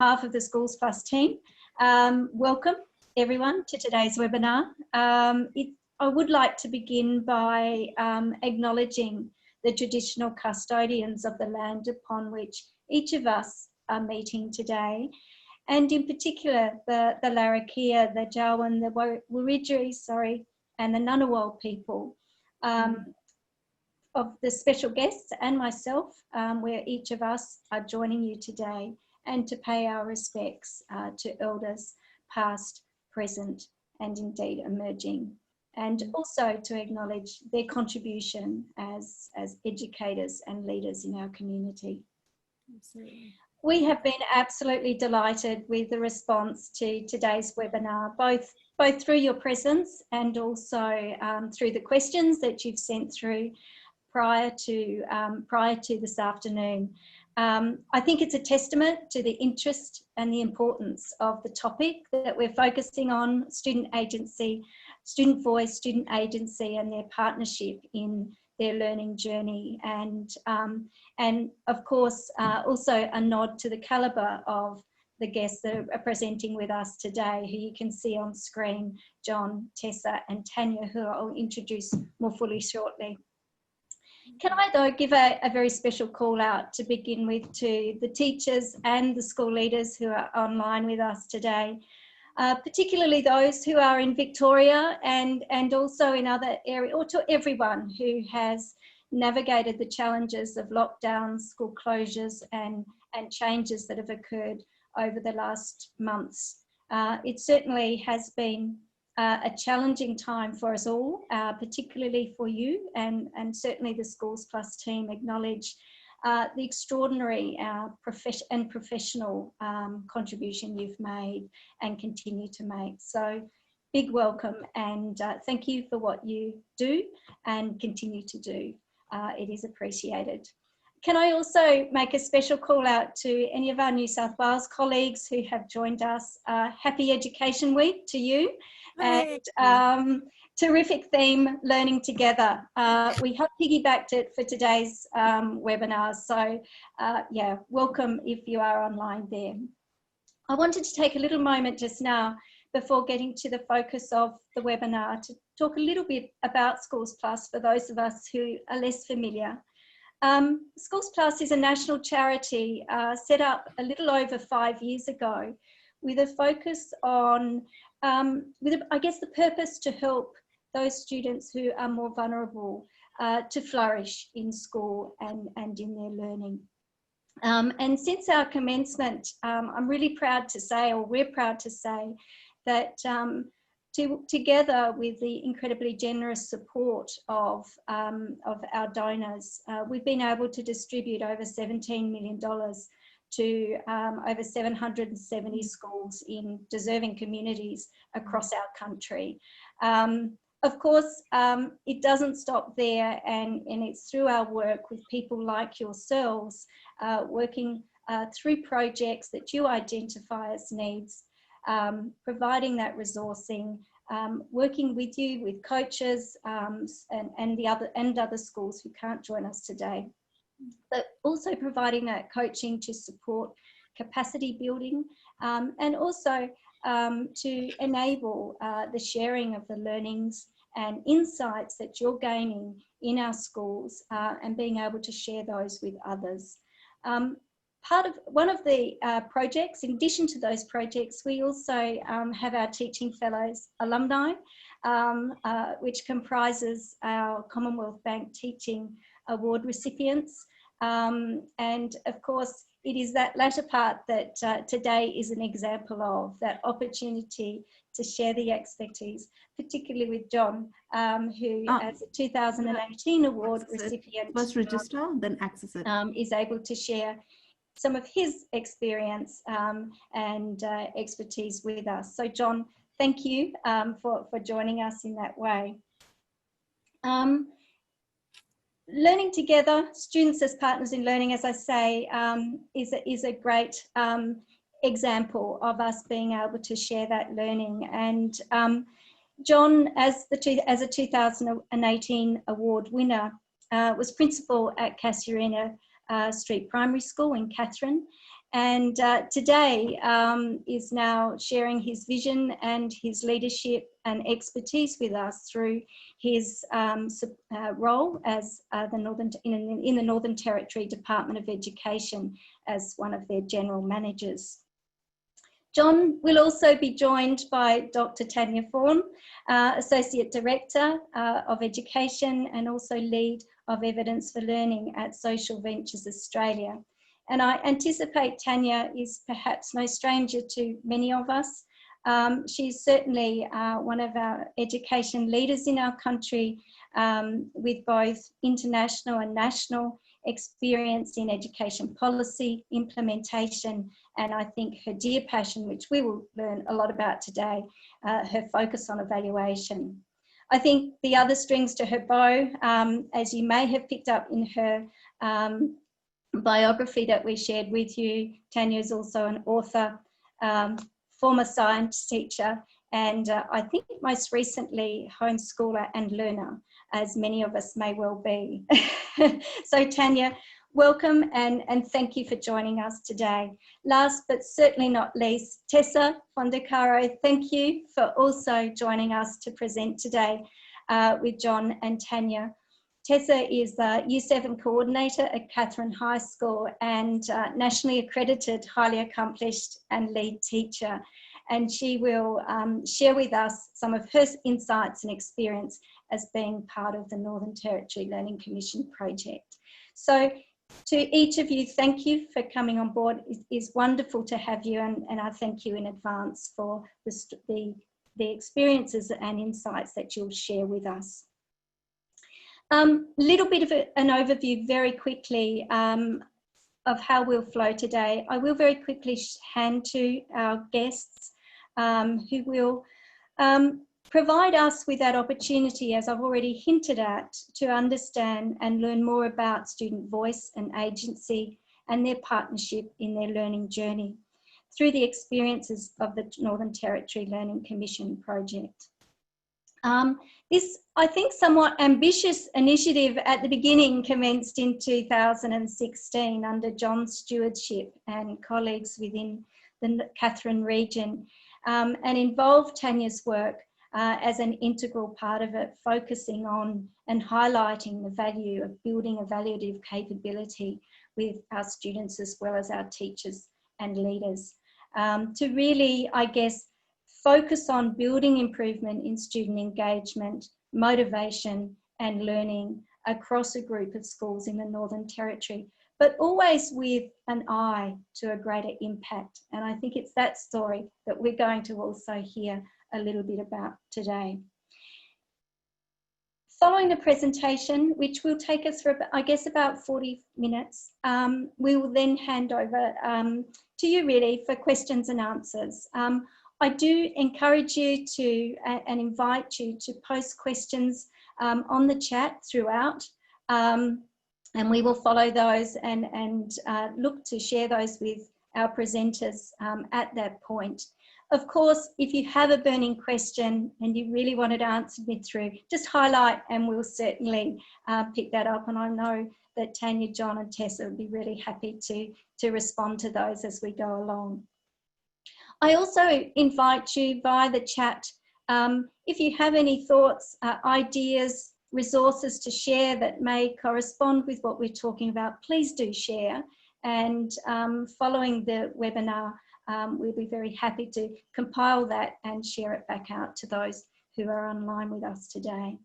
behalf of the Schools Plus team, welcome everyone to today's webinar. I would like to begin by acknowledging the traditional custodians of the land upon which each of us are meeting today, and in particular the Larrakia, the Jawoyn, the Wiradjuri, and the Ngunnawal people, of the special guests and myself, where each of us are joining you today, and to pay our respects to elders past, present, and indeed emerging, and also to acknowledge their contribution as educators and leaders in our community. Absolutely. We have been absolutely delighted with the response to today's webinar, both through your presence and also through the questions that you've sent through prior to this afternoon. I think it's a testament to the interest and the importance of the topic that we're focusing on: student agency, student voice, student agency, and their partnership in their learning journey. And of course, also a nod to the calibre of the guests that are presenting with us today, who you can see on screen: John, Tessa, and Tanya, who I'll introduce more fully shortly. Can I, though, give a very special call out to begin with to the teachers and the school leaders who are online with us today, particularly those who are in Victoria and also in other areas, or to everyone who has navigated the challenges of lockdowns, school closures, and changes that have occurred over the last months. It certainly has been a challenging time for us all, particularly for you, and certainly the Schools Plus team acknowledge the extraordinary professional contribution you've made and continue to make. So big welcome, and thank you for what you do and continue to do. It is appreciated. Can I also make a special call out to any of our New South Wales colleagues who have joined us? Happy Education Week to you. And terrific theme, learning together. We have piggybacked it for today's webinar, so yeah, welcome if you are online there. I wanted to take a little moment just now before getting to the focus of the webinar to talk a little bit about Schools Plus for those of us who are less familiar. Schools Plus is a national charity set up a little over 5 years ago with a focus on, I guess, the purpose to help those students who are more vulnerable to flourish in school and in their learning. And since our commencement, I'm really proud to say, or we're proud to say, that together with the incredibly generous support of our donors, we've been able to distribute over $17 million to over 770 schools in deserving communities across our country. Of course, it doesn't stop there, and it's through our work with people like yourselves, working through projects that you identify as needs, providing that resourcing, working with you, with coaches and other schools who can't join us today, but also providing that coaching to support capacity building, and also to enable the sharing of the learnings and insights that you're gaining in our schools, and being able to share those with others. One of the projects, in addition to those projects, we also have our Teaching Fellows alumni, which comprises our Commonwealth Bank Teaching Award recipients. And of course, it is that latter part that today is an example of, that opportunity to share the expertise, particularly with John, who as a 2018 award recipient, first register, then access it, is able to share some of his experience and expertise with us. So John, thank you for joining us in that way. Learning together, students as partners in learning, as I say, is a great example of us being able to share that learning. And John, as a 2018 award winner, was principal at Casuarina Street Primary School in Katherine, and today is now sharing his vision and his leadership and expertise with us through his role as in the Northern Territory Department of Education as one of their general managers. John will also be joined by Dr. Tanya Vaughan, Associate Director of Education and also Lead of Evidence for Learning at Social Ventures Australia. And I anticipate Tanya is perhaps no stranger to many of us. She's certainly one of our education leaders in our country, with both international and national experience in education policy, implementation, and I think her dear passion, which we will learn a lot about today, her focus on evaluation. I think the other strings to her bow, as you may have picked up in her biography that we shared with you, Tanya is also an author, former science teacher, and I think most recently homeschooler and learner, as many of us may well be. So Tanya, welcome and thank you for joining us today. Last but certainly not least, Tessa Fondacaro, thank you for also joining us to present today with John and Tanya. Tessa is the Year 7 coordinator at Catherine High School and nationally accredited, highly accomplished and lead teacher. And she will share with us some of her insights and experience as being part of the Northern Territory Learning Commission project. So to each of you, thank you for coming on board. It is wonderful to have you, and I thank you in advance for the experiences and insights that you'll share with us. Little bit of an overview very quickly of how we'll flow today. I will very quickly hand to our guests who will provide us with that opportunity, as I've already hinted at, to understand and learn more about student voice and agency and their partnership in their learning journey through the experiences of the Northern Territory Learning Commission project. This, I think, somewhat ambitious initiative at the beginning commenced in 2016 under John's stewardship and colleagues within the Catherine region, and involved Tanya's work as an integral part of it, focusing on and highlighting the value of building evaluative capability with our students as well as our teachers and leaders, to really, I guess, focus on building improvement in student engagement, motivation and learning across a group of schools in the Northern Territory, but always with an eye to a greater impact. And I think it's that story that we're going to also hear a little bit about today. Following the presentation, which will take us for, I guess, about 40 minutes, we will then hand over to you really for questions and answers. I do encourage you to and invite you to post questions on the chat throughout, and we will follow those and look to share those with our presenters at that point. Of course, if you have a burning question and you really want it answered through, just highlight and we'll certainly pick that up. And I know that Tanya, John and Tessa would be really happy to respond to those as we go along. I also invite you via the chat, if you have any thoughts, ideas, resources to share that may correspond with what we're talking about, please do share. And following the webinar, we'll be very happy to compile that and share it back out to those who are online with us today.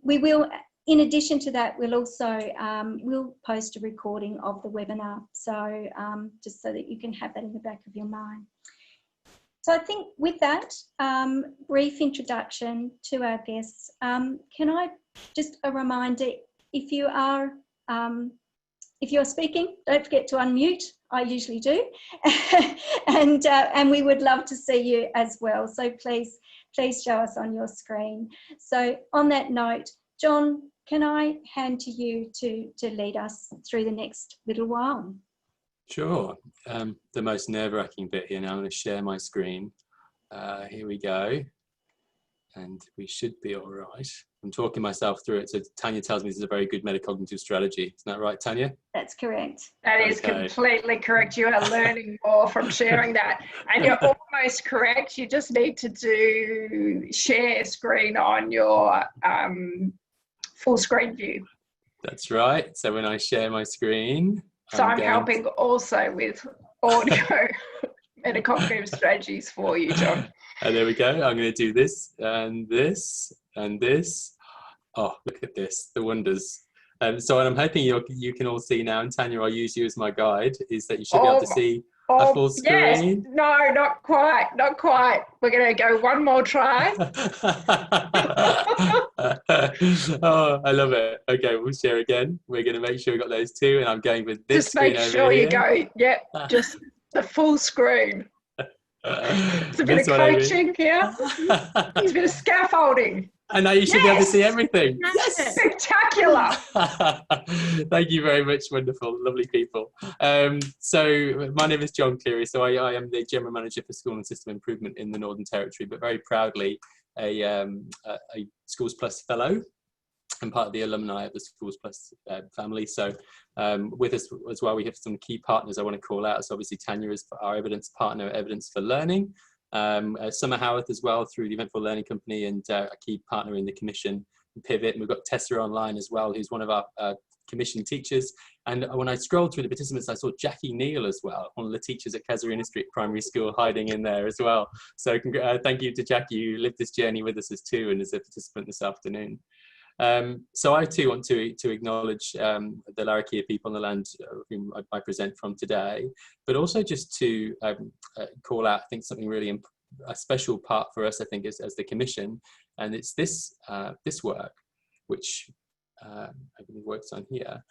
We will, in addition to that, we'll also we'll post a recording of the webinar, so just so that you can have that in the back of your mind. So I think with that brief introduction to our guests, can I just a reminder, if you're speaking, don't forget to unmute. I usually do, and we would love to see you as well. So please show us on your screen. So on that note, John, can I hand to you to lead us through the next little while? Sure. The most nerve-wracking bit here now. I'm going to share my screen. Here we go, and we should be all right. I'm talking myself through it. So Tanya tells me this is a very good metacognitive strategy. Isn't that right, Tanya? That's correct. That is completely correct. You are learning more from sharing that. And you're almost correct. You just need to do share screen on your full screen view. That's right. So when I share my screen. So I'm helping also with audio metacognitive strategies for you, John. And there we go. I'm going to do this and this and this. Oh, look at this, the wonders. So what I'm hoping you can all see now, and Tanya, I'll use you as my guide, is that you should be able to see a full screen. Yes. No, not quite, not quite. We're going to go one more try. Oh, I love it. Okay, we'll share again. We're going to make sure we got those two, and I'm going with this screen over here. Just make sure you go, yep, just the full screen. It's a bit of coaching here. It's a bit of scaffolding. And now you should be able to see everything. Yes! Spectacular. Thank you very much. Wonderful, lovely people. So my name is John Cleary. So I am the General Manager for School and System Improvement in the Northern Territory, but very proudly a Schools Plus Fellow and part of the alumni of the Schools Plus family. So with us as well, we have some key partners I want to call out. So obviously Tanya is our evidence partner, Evidence for Learning. Summer Howarth as well through the Eventful Learning Company, and a key partner in the Commission, Pivot. And we've got Tessa online as well, who's one of our Commission teachers. And when I scrolled through the participants, I saw Jackie Neal as well, one of the teachers at Casuarina Street Primary School, hiding in there as well. So thank you to Jackie, who lived this journey with us as too and as a participant this afternoon. So I too want to acknowledge the Larrakia people on the land whom I present from today, but also just to call out, I think, something really a special part for us, I think, as the Commission, and it's this work, which I believe works on here,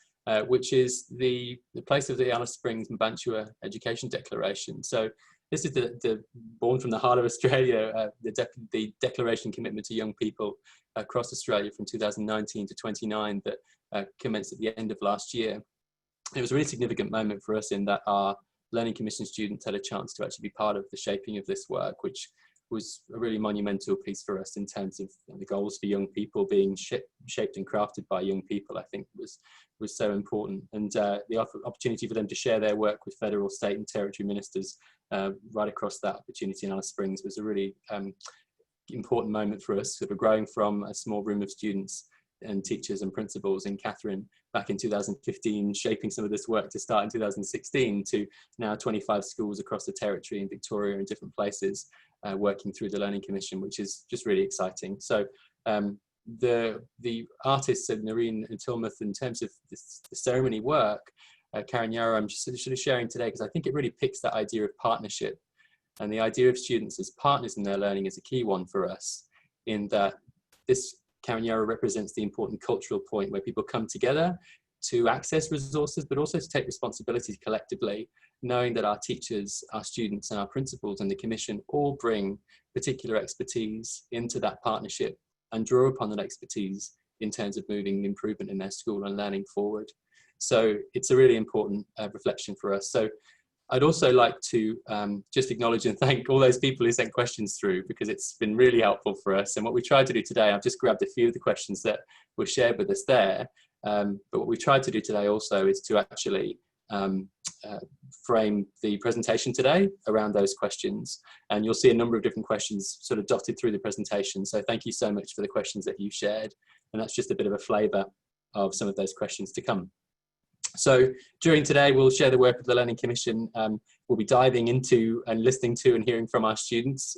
which is the place of the Alice Springs Mbantua Education Declaration. So this is the born from the heart of Australia, the declaration commitment to young people across Australia from 2019 to 29 that commenced at the end of last year. It was a really significant moment for us in that our Learning Commission students had a chance to actually be part of the shaping of this work, which was a really monumental piece for us in terms of the goals for young people being shaped and crafted by young people. I think was so important, and the opportunity for them to share their work with federal, state and territory ministers right across that opportunity in Alice Springs was a really important moment for us, sort of growing from a small room of students and teachers and principals in Catherine back in 2015, shaping some of this work to start in 2016, to now 25 schools across the territory in Victoria and different places, working through the Learning Commission, which is just really exciting. So the artists at Nareen and Tilmouth, in terms of the ceremony work, Karen Yarrow, I'm just sort of sharing today because I think it really picks that idea of partnership, and the idea of students as partners in their learning is a key one for us, in that this Karen Yarrow represents the important cultural point where people come together to access resources, but also to take responsibility collectively, knowing that our teachers, our students and our principals and the Commission all bring particular expertise into that partnership and draw upon that expertise in terms of moving improvement in their school and learning forward. So it's a really important reflection for us. So I'd also like to just acknowledge and thank all those people who sent questions through, because it's been really helpful for us. And what we tried to do today, I've just grabbed a few of the questions that were shared with us there. But what we tried to do today also is to actually frame the presentation today around those questions. And you'll see a number of different questions sort of dotted through the presentation. So thank you so much for the questions that you shared. And that's just a bit of a flavour of some of those questions to come. So during today, we'll share the work of the Learning Commission. We'll be diving into and listening to and hearing from our students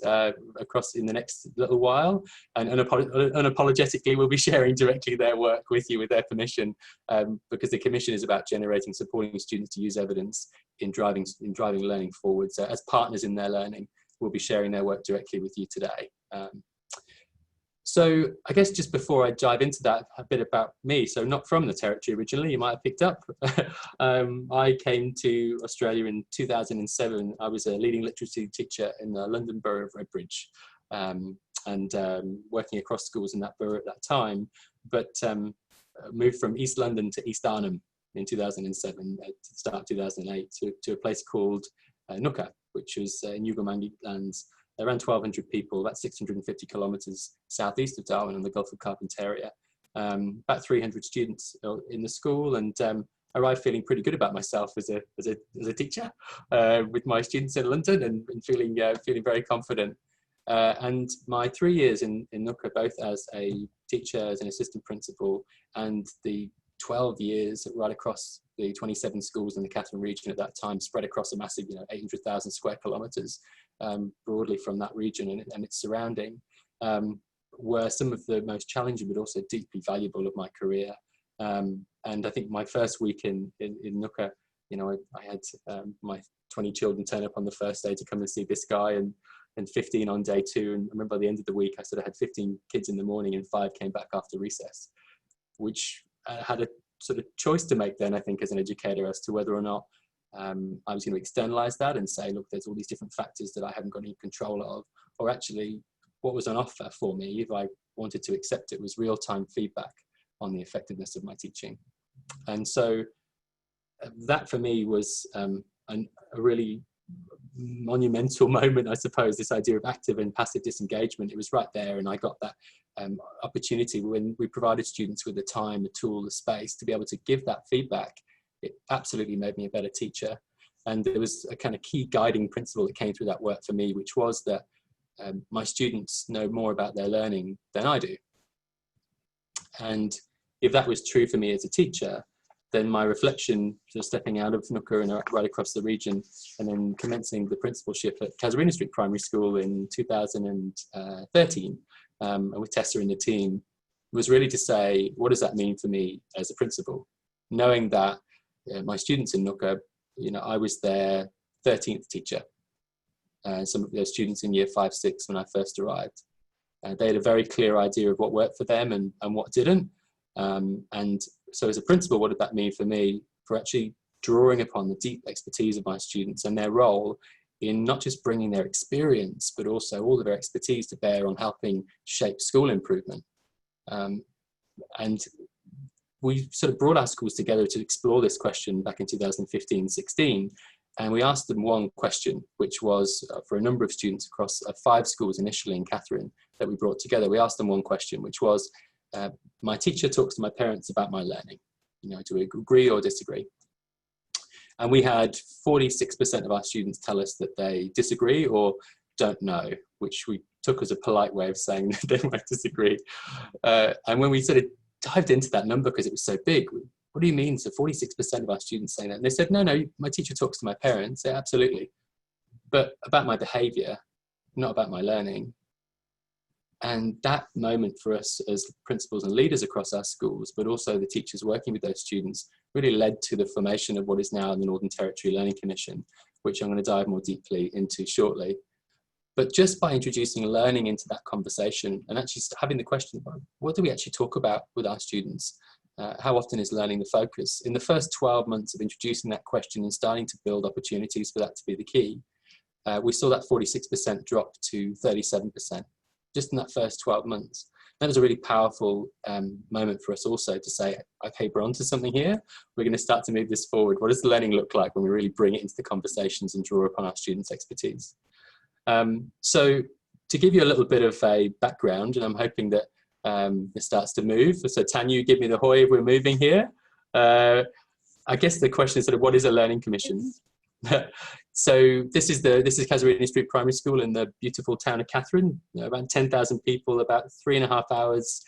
across in the next little while. And unapologetically, we'll be sharing directly their work with you with their permission, because the Commission is about generating, supporting students to use evidence in driving learning forward. So as partners in their learning, we'll be sharing their work directly with you today. So I guess just before I dive into that, a bit about me. So not from the territory originally, you might have picked up. I came to Australia in 2007. I was a leading literacy teacher in the London Borough of Redbridge, and working across schools in that borough at that time, but moved from East London to East Arnhem in 2007, to start 2008, to a place called Nooka, which was in Yugomangi lands. around 1,200 people, about 650 kilometres southeast of Darwin on the Gulf of Carpentaria. About 300 students in the school, and arrived feeling pretty good about myself as a teacher with my students in London, and feeling very confident. And my 3 years in Nooka, both as a teacher, as an assistant principal, and the 12 years right across the 27 schools in the Katherine region at that time, spread across a massive 800,000 square kilometres broadly from that region and its surrounding, were some of the most challenging but also deeply valuable of my career. And I think my first week in Nooka, I had my 20 children turn up on the first day to come and see this guy, and 15 on day 2. And I remember by the end of the week, I sort of had 15 kids in the morning and 5 came back after recess, which I had a sort of choice to make then, I think, as an educator, as to whether or not I was going to externalize that and say, look, there's all these different factors that I haven't got any control of, or actually what was on offer for me, if I wanted to accept it, was real-time feedback on the effectiveness of my teaching. And so that for me was a really monumental moment, I suppose, this idea of active and passive disengagement. It was right there, and I got that opportunity when we provided students with the time, the tool, the space to be able to give that feedback. It absolutely made me a better teacher. And there was a kind of key guiding principle that came through that work for me, which was that my students know more about their learning than I do. And if that was true for me as a teacher, then my reflection, just stepping out of Nooka and right across the region, and then commencing the principalship at Casuarina Street Primary School in 2013, and with Tessa and the team, was really to say, what does that mean for me as a principal? Knowing that my students in Nooka, I was their 13th teacher. Some of those students in year 5, 6 when I first arrived. They had a very clear idea of what worked for them and what didn't. And so as a principal, what did that mean for me? For actually drawing upon the deep expertise of my students and their role in not just bringing their experience, but also all of their expertise to bear on helping shape school improvement. And we sort of brought our schools together to explore this question back in 2015-16. And we asked them one question, which was for a number of students across 5 schools initially in Katherine that we brought together. We asked them one question, which was, my teacher talks to my parents about my learning. Do we agree or disagree? And we had 46% of our students tell us that they disagree or don't know, which we took as a polite way of saying that they might disagree. And when we sort of dived into that number, because it was so big, what do you mean? So 46% of our students saying that. And they said, no, my teacher talks to my parents. Yeah, absolutely. But about my behaviour, not about my learning. And that moment for us as principals and leaders across our schools, but also the teachers working with those students, really led to the formation of what is now the Northern Territory Learning Commission, which I'm going to dive more deeply into shortly. But just by introducing learning into that conversation and actually having the question about what do we actually talk about with our students? How often is learning the focus? In the first 12 months of introducing that question and starting to build opportunities for that to be the key, we saw that 46% drop to 37%. Just in that first 12 months. That was a really powerful moment for us also to say, okay, we're onto something here. We're going to start to move this forward. What does the learning look like when we really bring it into the conversations and draw upon our students' expertise? So to give you a little bit of a background, and I'm hoping that this starts to move. So Tanya, you give me the hoy if we're moving here. I guess the question is sort of, what is a learning commission? So this is Casuarina Street Primary School in the beautiful town of Katherine, around 10,000 people, about 3.5 hours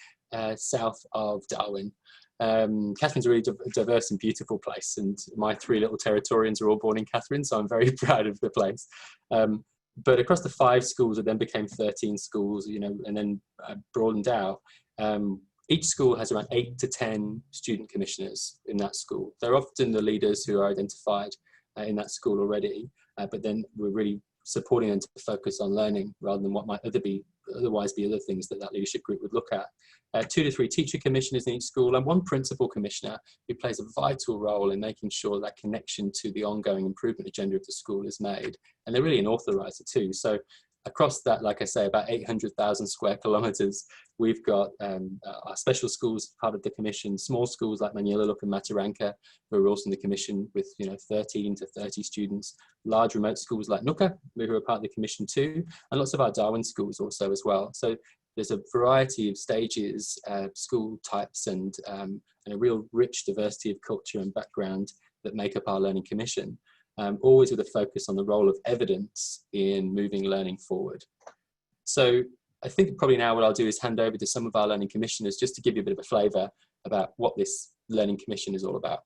south of Darwin. Katherine's a really diverse and beautiful place, and my 3 little Territorians are all born in Katherine, so I'm very proud of the place. But across the 5 schools, it then became 13 schools, and then broadened out. Each school has around 8 to 10 student commissioners in that school. They're often the leaders who are identified in that school already, but then we're really supporting them to focus on learning rather than what might otherwise be other things that leadership group would look at. 2 to 3 teacher commissioners in each school, and 1 principal commissioner who plays a vital role in making sure that connection to the ongoing improvement agenda of the school is made. And they're really an authorizer too. So across that, like I say, about 800,000 square kilometres, we've got our special schools part of the commission, small schools like Manyalaluk and Mataranka, who are also in the commission with 13 to 30 students, large remote schools like Nuka, who are part of the commission too, and lots of our Darwin schools also as well. So there's a variety of stages, school types, and a real rich diversity of culture and background that make up our learning commission, always with a focus on the role of evidence in moving learning forward. So I think probably now what I'll do is hand over to some of our learning commissioners just to give you a bit of a flavour about what this learning commission is all about.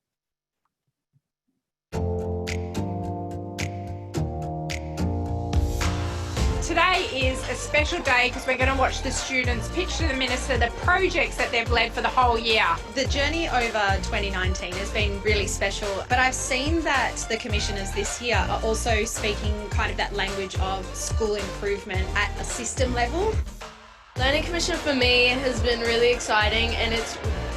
Today is a special day because we're going to watch the students pitch to the Minister the projects that they've led for the whole year. The journey over 2019 has been really special, but I've seen that the commissioners this year are also speaking kind of that language of school improvement at a system level. Learning Commission for me has been really exciting, and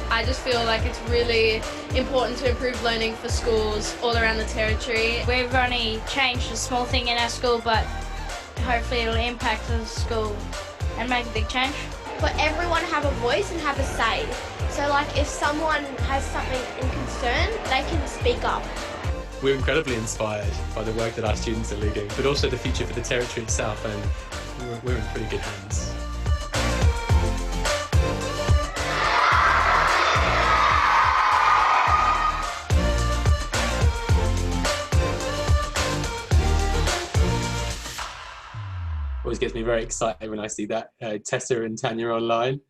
I just feel like it's really important to improve learning for schools all around the territory. We've only changed a small thing in our school, but hopefully it'll impact the school and make a big change. But everyone have a voice and have a say. So like if someone has something in concern, they can speak up. We're incredibly inspired by the work that our students are leading, but also the future for the territory itself, and we're in pretty good hands. Always gets me very excited when I see that Tessa and Tanya online.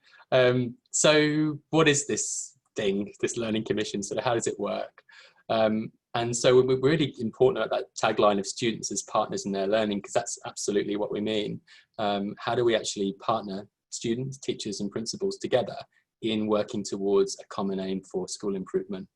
So what is this thing, this learning commission? So how does it work? And so we're really important about that tagline of students as partners in their learning, because that's absolutely what we mean. How do we actually partner students, teachers and principals together in working towards a common aim for school improvement?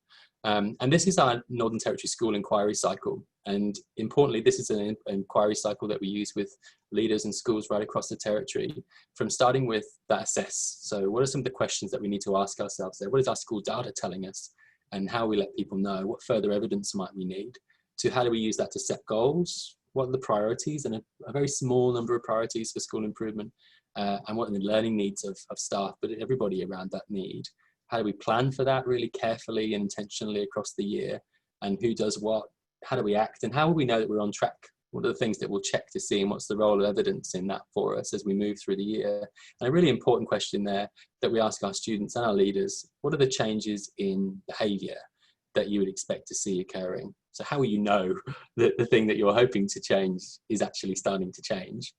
And this is our Northern Territory School Inquiry Cycle. And importantly, this is an inquiry cycle that we use with leaders and schools right across the territory, from starting with that assess. So what are some of the questions that we need to ask ourselves there? What is our school data telling us? And how we let people know? What further evidence might we need? To how do we use that to set goals? What are the priorities? And a very small number of priorities for school improvement. And what are the learning needs of staff, but everybody around that need? How do we plan for that really carefully and intentionally across the year? And who does what? How do we act? And how will we know that we're on track? What are the things that we'll check to see, and what's the role of evidence in that for us as we move through the year? And a really important question there that we ask our students and our leaders: what are the changes in behaviour that you would expect to see occurring? So how will you know that the thing that you're hoping to change is actually starting to change?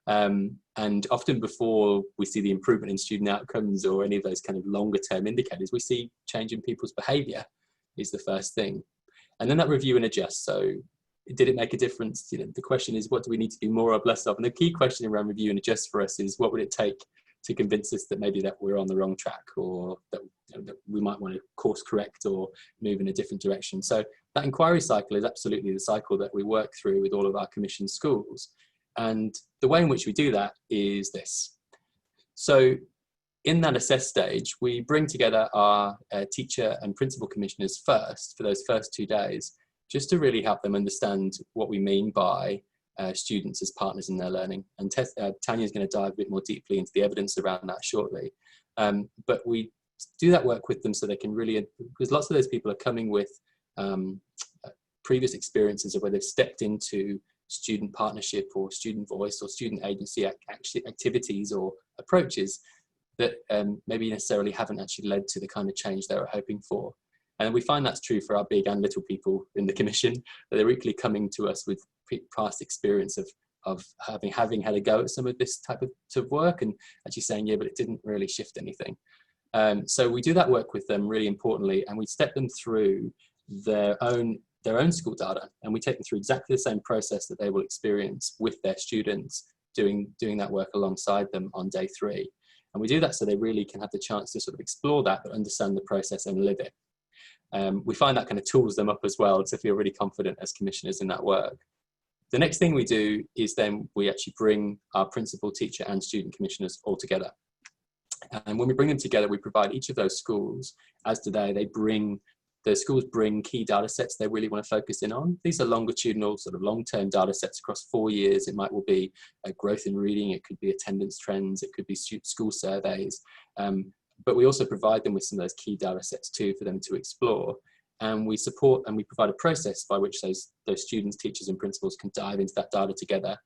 And often before we see the improvement in student outcomes or any of those kind of longer term indicators, we see change in people's behaviour is the first thing. And then that review and adjust. So did it make a difference? The question is, what do we need to do more of, less of? And the key question around review and adjust for us is, what would it take to convince us that maybe that we're on the wrong track, or that we might want to course correct or move in a different direction? So that inquiry cycle is absolutely the cycle that we work through with all of our commissioned schools. And the way in which we do that is this. So in that assess stage, we bring together our teacher and principal commissioners first for those first 2 days, just to really help them understand what we mean by students as partners in their learning. And Tanya's going to dive a bit more deeply into the evidence around that shortly. But we do that work with them so they can really, because lots of those people are coming with previous experiences of where they've stepped into student partnership or student voice or student agency activities or approaches that maybe necessarily haven't actually led to the kind of change they were hoping for. And we find that's true for our big and little people in the commission, that they're equally coming to us with past experience of having had a go at some of this type of work and actually saying, yeah, but it didn't really shift anything. So we do that work with them really importantly, and we step them through their own school data, and we take them through exactly the same process that they will experience with their students doing that work alongside them on day 3. And we do that so they really can have the chance to sort of explore that, but understand the process and live it. We find that kind of tools them up as well to feel really confident as commissioners in that work. The next thing we do is then we actually bring our principal, teacher and student commissioners all together. And when we bring them together, we provide each of those schools, as today, they bring the schools bring key data sets they really want to focus in on. These are longitudinal, sort of long-term data sets across 4 years. It might well be growth in reading, it could be attendance trends, it could be school surveys. But we also provide them with some of those key data sets too for them to explore. And we support and we provide a process by which those students, teachers and principals can dive into that data together.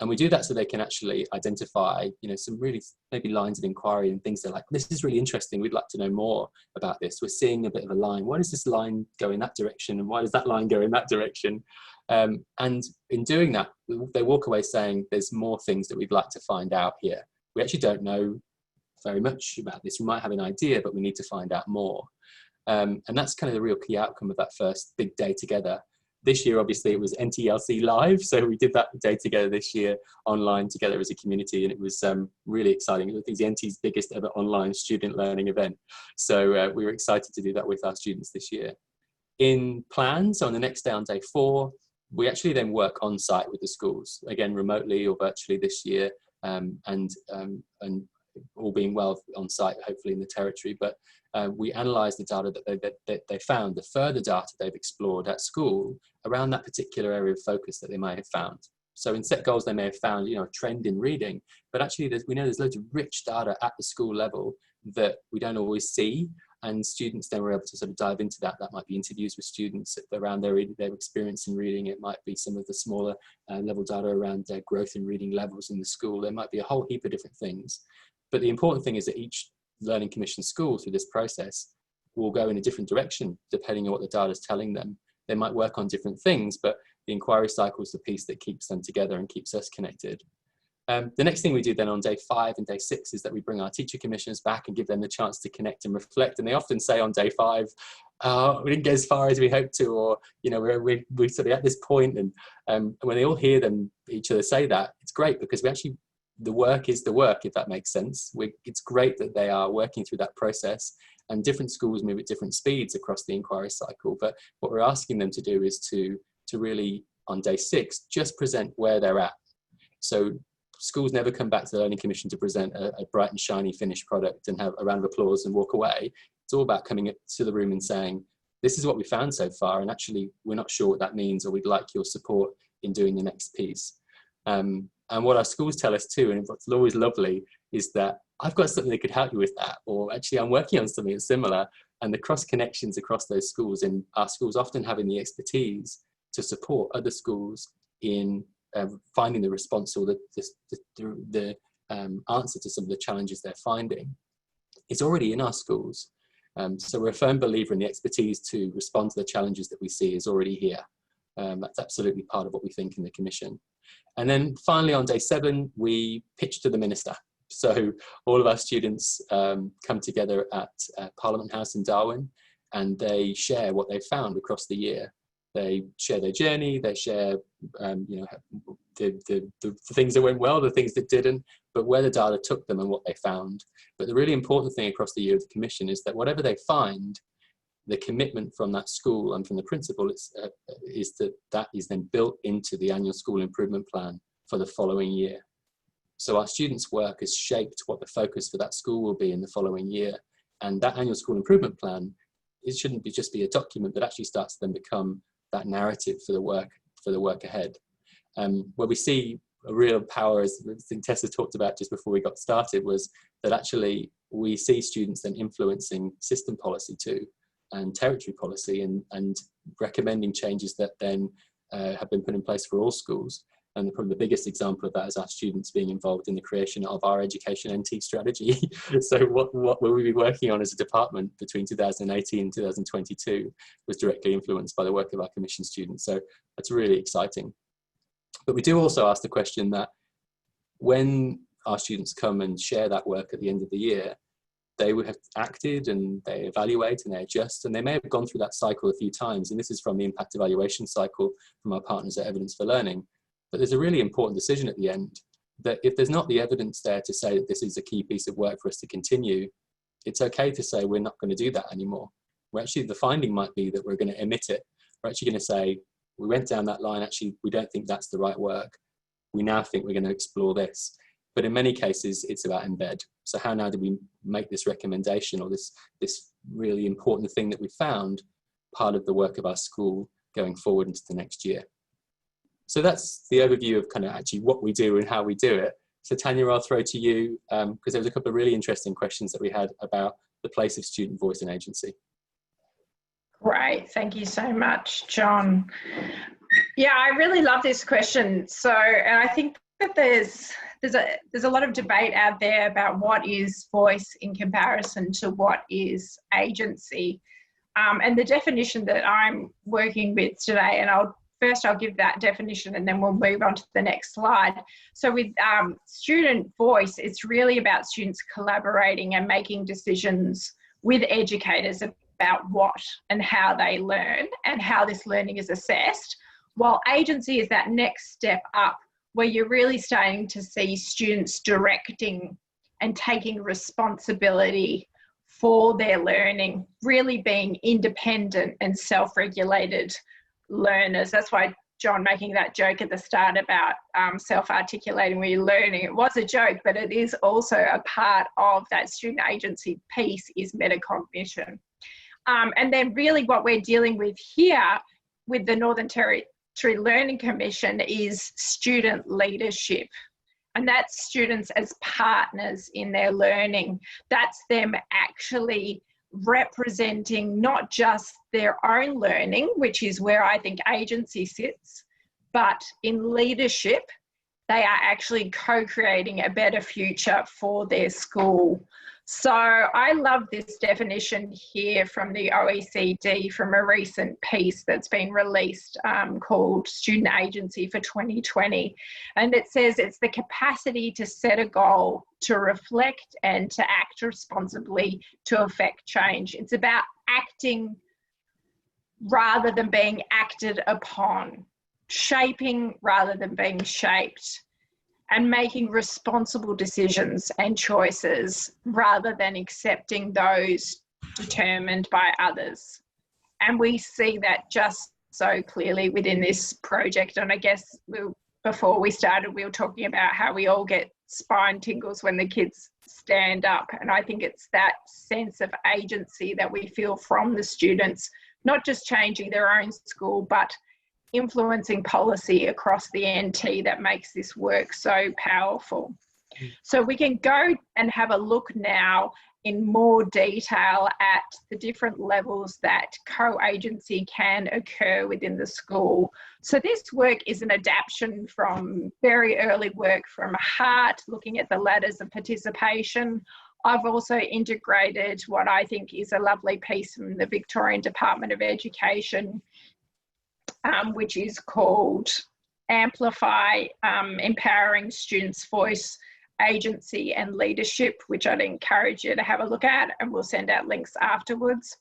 And we do that so they can actually identify, you know, some really maybe lines of inquiry and things they're like, this is really interesting, we'd like to know more about this. We're seeing a bit of a line. Why does this line go in that direction? And why does that line go in that direction? And in doing that, they walk away saying there's more things that we'd like to find out here. We actually don't know very much about this. We might have an idea, but we need to find out more. And that's kind of the real key outcome of that first big day together. This year, obviously, it was NTLC live. So we did that day together this year online together as a community. And it was really exciting. It was the NT's biggest ever online student learning event. So we were excited to do that with our students this year. In plan, so on the next day, on day 4, we actually then work on site with the schools, again, remotely or virtually this year, and all being well on site, hopefully in the territory. But we analyse the data that they found, the further data they've explored at school around that particular area of focus that they may have found. So in set goals, they may have found, you know, a trend in reading, but actually we know there's loads of rich data at the school level that we don't always see. And students then were able to sort of dive into that. That might be interviews with students around their experience in reading. It might be some of the smaller level data around their growth in reading levels in the school. There might be a whole heap of different things. But the important thing is that each Learning Commission school through this process will go in a different direction depending on what the data is telling them. They might work on different things, but the inquiry cycle is the piece that keeps them together and keeps us connected. The next thing we do then on day 5 and day 6 is that we bring our teacher commissioners back and give them the chance to connect and reflect. And they often say on day 5, we didn't get as far as we hoped to, or, you know, we're sort of at this point. And when they all hear each other say that, it's great because we actually, the work is the work, if that makes sense. It's great that they are working through that process, and different schools move at different speeds across the inquiry cycle. But what we're asking them to do is to really, on day 6, just present where they're at. So schools never come back to the Learning Commission to present a bright and shiny finished product and have a round of applause and walk away. It's all about coming to the room and saying, this is what we found so far, and actually we're not sure what that means, or we'd like your support in doing the next piece. And what our schools tell us too, and what's always lovely, is that I've got something that could help you with that, or actually I'm working on something that's similar. And the cross connections across those schools, and our schools often having the expertise to support other schools in finding the response or the answer to some of the challenges they're finding. It's already in our schools. So we're a firm believer in the expertise to respond to the challenges that we see is already here. That's absolutely part of what we think in the Commission. And then finally on day 7, we pitch to the Minister. So all of our students come together at Parliament House in Darwin, and they share what they found across the year. They share their journey, they share you know, the things that went well, the things that didn't, but where the data took them and what they found. But the really important thing across the year of the Commission is that whatever they find, the commitment from that school and from the principal is that is then built into the annual school improvement plan for the following year. So our students' work has shaped what the focus for that school will be in the following year. And that annual school improvement plan, it shouldn't just be a document, but actually starts to then become that narrative for the work ahead. Where we see a real power, as I think Tessa talked about just before we got started, was that actually we see students then influencing system policy too, and territory policy, and recommending changes that then have been put in place for all schools. And probably the biggest example of that is our students being involved in the creation of our education NT strategy. So what will we be working on as a department between 2018 and 2022 was directly influenced by the work of our Commission students. So that's really exciting. But we do also ask the question that when our students come and share that work at the end of the year, they would have acted and they evaluate and they adjust, and they may have gone through that cycle a few times. And this is from the impact evaluation cycle from our partners at Evidence for Learning. But there's a really important decision at the end that if there's not the evidence there to say that this is a key piece of work for us to continue, it's okay to say we're not going to do that anymore. Well, actually, the finding might be that we're going to omit it. We're actually going to say, we went down that line, actually, we don't think that's the right work. We now think we're going to explore this. But in many cases, it's about embed. So how now do we make this recommendation or this really important thing that we found part of the work of our school going forward into the next year. So that's the overview of kind of actually what we do and how we do it. So Tanya, I'll throw to you because there was a couple of really interesting questions that we had about the place of student voice and agency. Great, thank you so much, John. Yeah, I really love this question. So, and I think that there's a lot of debate out there about what is voice in comparison to what is agency. And the definition that I'm working with today, and I'll give that definition and then we'll move on to the next slide. So with student voice, it's really about students collaborating and making decisions with educators about what and how they learn and how this learning is assessed, while agency is that next step up where you're really starting to see students directing and taking responsibility for their learning, really being independent and self-regulated learners. That's why John making that joke at the start about self-articulating when you're learning, it was a joke, but it is also a part of that student agency piece is metacognition. And then really what we're dealing with here with the Northern Territory Learning Commission is student leadership. And that's students as partners in their learning. That's them actually representing not just their own learning, which is where I think agency sits, but in leadership, they are actually co-creating a better future for their school. So I love this definition here from the OECD from a recent piece that's been released called Student Agency for 2020. And it says it's the capacity to set a goal, to reflect and to act responsibly to affect change. It's about acting rather than being acted upon, shaping rather than being shaped, and making responsible decisions and choices rather than accepting those determined by others. And we see that just so clearly within this project. And I guess before we started, we were talking about how we all get spine tingles when the kids stand up. And I think it's that sense of agency that we feel from the students, not just changing their own school, but influencing policy across the NT that makes this work so powerful. So we can go and have a look now in more detail at the different levels that co-agency can occur within the school. So this work is an adaptation from very early work from Hart, looking at the ladders of participation. I've also integrated what I think is a lovely piece from the Victorian Department of Education, which is called Amplify, Empowering Students' Voice, Agency and Leadership, which I'd encourage you to have a look at, and we'll send out links afterwards.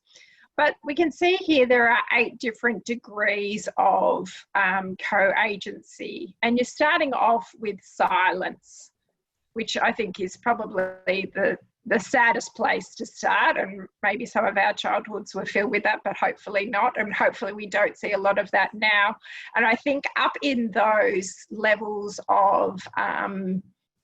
But we can see here there are 8 different degrees of co-agency, and you're starting off with silence, which I think is probably the saddest place to start, and maybe some of our childhoods were filled with that, but hopefully not, and hopefully we don't see a lot of that now. And I think up in those levels of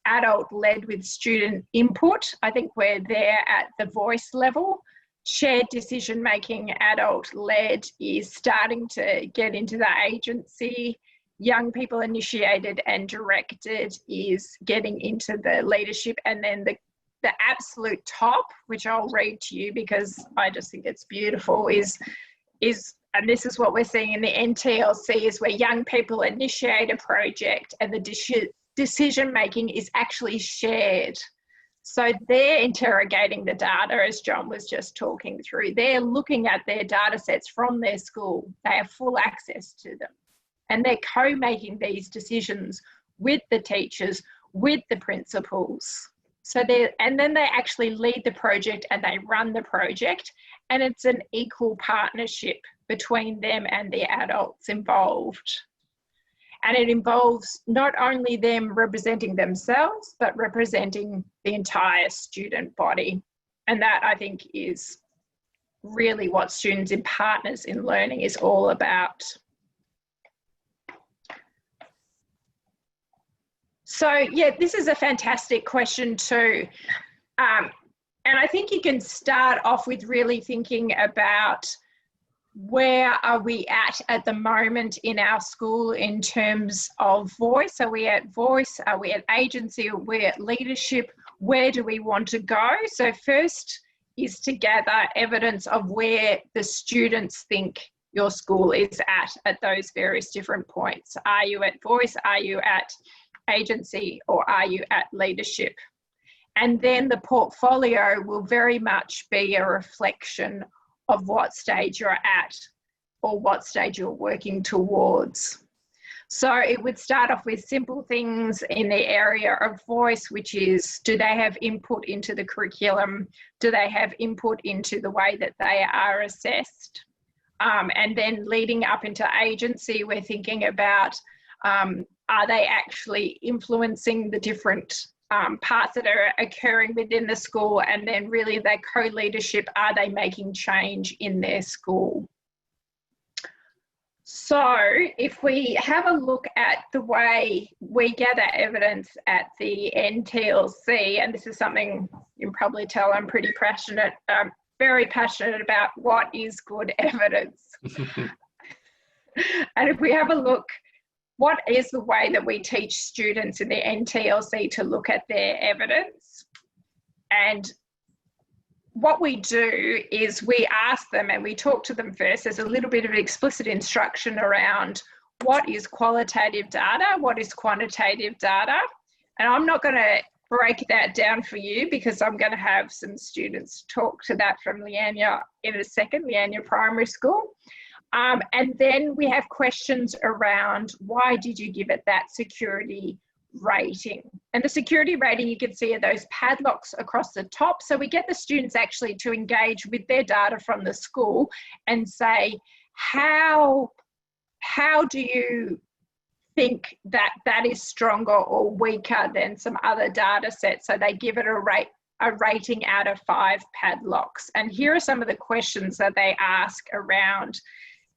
adult led with student input, I think we're there at the voice level. Shared decision making, adult led, is starting to get into the agency. Young people initiated and directed is getting into the leadership. And then the absolute top, which I'll read to you because I just think it's beautiful, is and this is what we're seeing in the NTLC, is where young people initiate a project and the decision making is actually shared. So they're interrogating the data, as John was just talking through. They're looking at their data sets from their school. They have full access to them. And they're co-making these decisions with the teachers, with the principals. So and then they actually lead the project and they run the project, and it's an equal partnership between them and the adults involved. And it involves not only them representing themselves, but representing the entire student body. And that, I think, is really what Students in Partners in Learning is all about. So, yeah, this is a fantastic question too. And I think you can start off with really thinking about where are we at the moment in our school in terms of voice? Are we at voice? Are we at agency? Are we at leadership? Where do we want to go? So first is to gather evidence of where the students think your school is at those various different points. Are you at voice? Are you at agency? Or are you at leadership? And then the portfolio will very much be a reflection of what stage you're at or what stage you're working towards. So it would start off with simple things in the area of voice, which is, do they have input into the curriculum? Do they have input into the way that they are assessed? And then leading up into agency, we're thinking about, are they actually influencing the different parts that are occurring within the school? And then really their co-leadership, are they making change in their school? So if we have a look at the way we gather evidence at the NTLC, and this is something you can probably tell I'm pretty passionate, very passionate about what is good evidence. And if we have a look, what is the way that we teach students in the NTLC to look at their evidence? And what we do is we ask them and we talk to them first. There's a little bit of explicit instruction around what is qualitative data, what is quantitative data. And I'm not going to break that down for you because I'm going to have some students talk to that from Leanya in a second, Leanya Primary School. And then we have questions around why did you give it that security rating? And the security rating you can see are those padlocks across the top. So we get the students actually to engage with their data from the school and say, how do you think that that is stronger or weaker than some other data sets? So they give it a rating out of 5 padlocks. And here are some of the questions that they ask around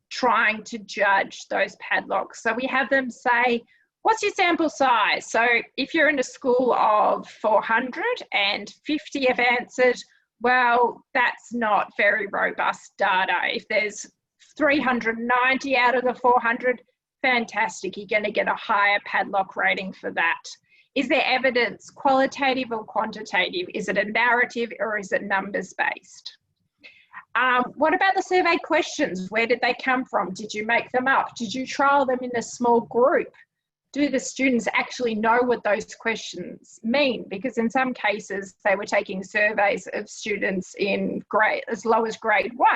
trying to judge those padlocks. So we have them say, what's your sample size? So if you're in a school of 400 and 50 have answered, well, that's not very robust data. If there's 390 out of the 400, fantastic, you're going to get a higher padlock rating for that. Is there evidence qualitative or quantitative? Is it a narrative or is it numbers based? What about the survey questions? Where did they come from? Did you make them up? Did you trial them in a small group? Do the students actually know what those questions mean? Because in some cases, they were taking surveys of students in grade as low as grade 1.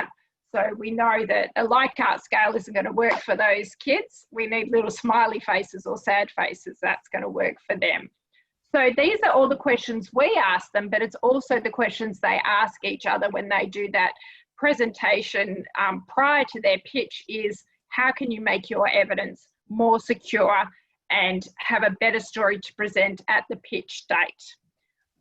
So we know that a Likert scale isn't going to work for those kids. We need little smiley faces or sad faces. That's going to work for them. So these are all the questions we ask them, but it's also the questions they ask each other when they do that presentation prior to their pitch is, how can you make your evidence more secure and have a better story to present at the pitch date?